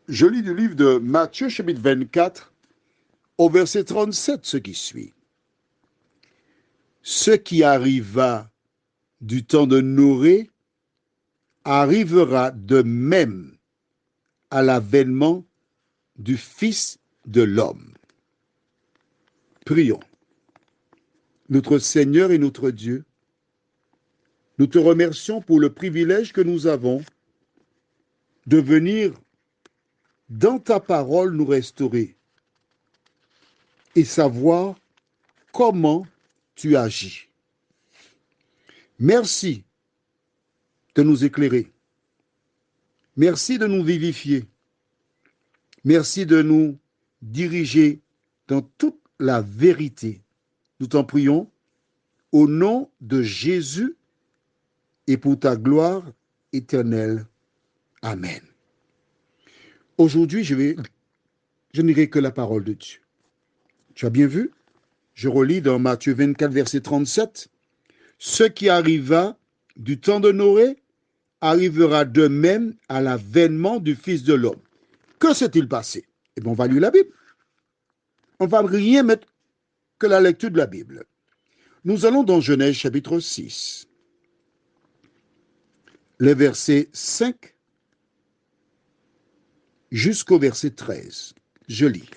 Je lis du livre de Matthieu, chapitre 24, au verset 37, ce qui suit. Ce qui arriva du temps de Noé arrivera de même à l'avènement du Fils de l'homme. Prions. Notre Seigneur et notre Dieu, nous te remercions pour le privilège que nous avons de venir dans ta parole nous restaurer et savoir comment tu agis. Merci de nous éclairer. Merci de nous vivifier. Merci de nous diriger dans toute la vérité. Nous t'en prions au nom de Jésus et pour ta gloire éternelle. Amen. Aujourd'hui, je n'irai que la parole de Dieu. Tu as bien vu? Je relis dans Matthieu 24, verset 37. Ce qui arriva du temps de Noé arrivera de même à l'avènement du Fils de l'homme. Que s'est-il passé? Eh bien, on va lire la Bible. On ne va rien mettre que la lecture de la Bible. Nous allons dans Genèse chapitre 6, les versets 5 jusqu'au verset 13. Je lis.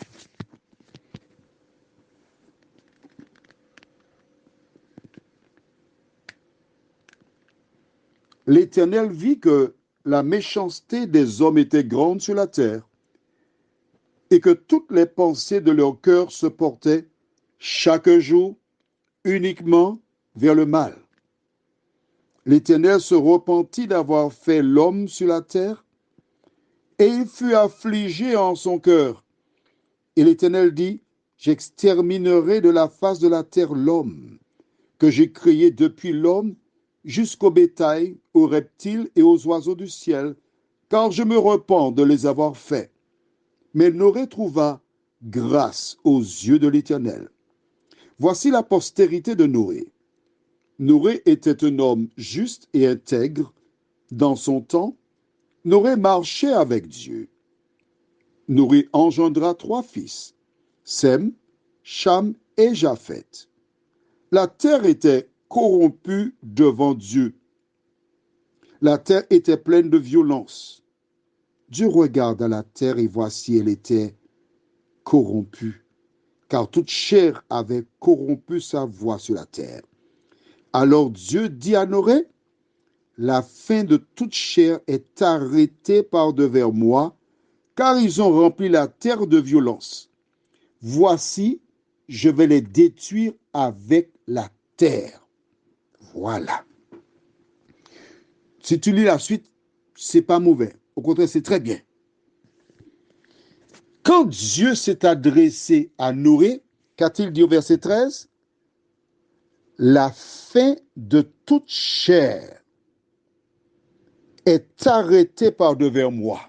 L'Éternel vit que la méchanceté des hommes était grande sur la terre et que toutes les pensées de leur cœur se portaient chaque jour uniquement vers le mal. L'Éternel se repentit d'avoir fait l'homme sur la terre et il fut affligé en son cœur. Et l'Éternel dit, j'exterminerai de la face de la terre l'homme que j'ai créé depuis l'homme jusqu'au bétail, aux reptiles et aux oiseaux du ciel, car je me repens de les avoir faits. Mais Noé trouva grâce aux yeux de l'Éternel. Voici la postérité de Noé. Noé était un homme juste et intègre. Dans son temps, Noé marchait avec Dieu. Noé engendra 3 fils, Sem, Cham et Japheth. La terre était corrompue devant Dieu. La terre était pleine de violence. Dieu regarda la terre et voici elle était corrompue, car toute chair avait corrompu sa voie sur la terre. Alors Dieu dit à Noé, la fin de toute chair est arrêtée par devers moi, car ils ont rempli la terre de violence. Voici, je vais les détruire avec la terre. Voilà. Si tu lis la suite, c'est pas mauvais. Au contraire, c'est très bien. Quand Dieu s'est adressé à Noé, qu'a-t-il dit au verset 13? La fin de toute chair est arrêtée par devers moi.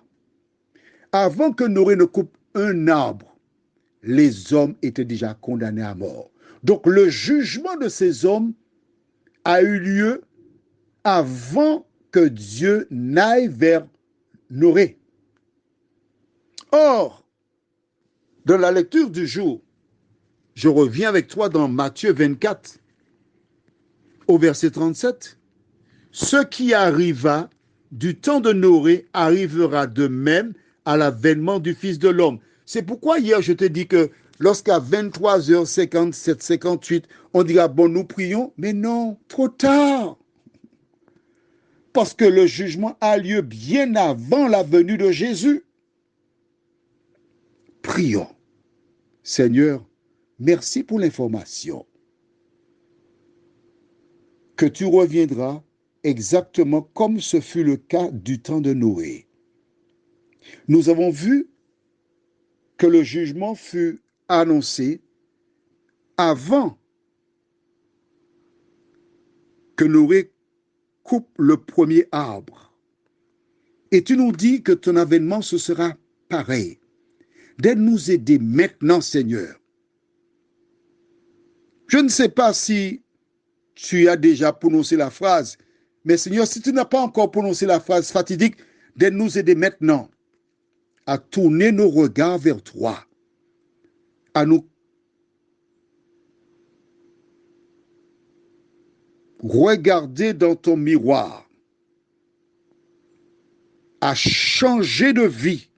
Avant que Noé ne coupe un arbre, les hommes étaient déjà condamnés à mort. Donc le jugement de ces hommes a eu lieu avant que Dieu n'aille vers Noé. Or, dans la lecture du jour, je reviens avec toi dans Matthieu 24, au verset 37. Ce qui arriva du temps de Noé arrivera de même à l'avènement du Fils de l'homme. C'est pourquoi hier je te dis que lorsqu'à 23h57, 58, on dira, bon, nous prions, mais non, trop tard. Parce que le jugement a lieu bien avant la venue de Jésus. Prions. Seigneur, merci pour l'information. Que tu reviendras exactement comme ce fut le cas du temps de Noé. Nous avons vu que le jugement fut annoncé avant que Noé coupe le premier arbre. Et tu nous dis que ton avènement, ce sera pareil. D'aide-nous aider maintenant, Seigneur. Je ne sais pas si tu as déjà prononcé la phrase, mais Seigneur, si tu n'as pas encore prononcé la phrase fatidique, d'aide-nous aider maintenant à tourner nos regards vers toi, à nous regarder dans ton miroir, à changer de vie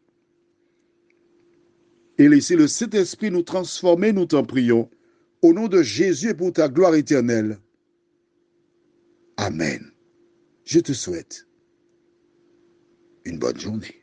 et laisser le Saint-Esprit nous transformer, nous t'en prions, au nom de Jésus et pour ta gloire éternelle. Amen. Je te souhaite une bonne journée.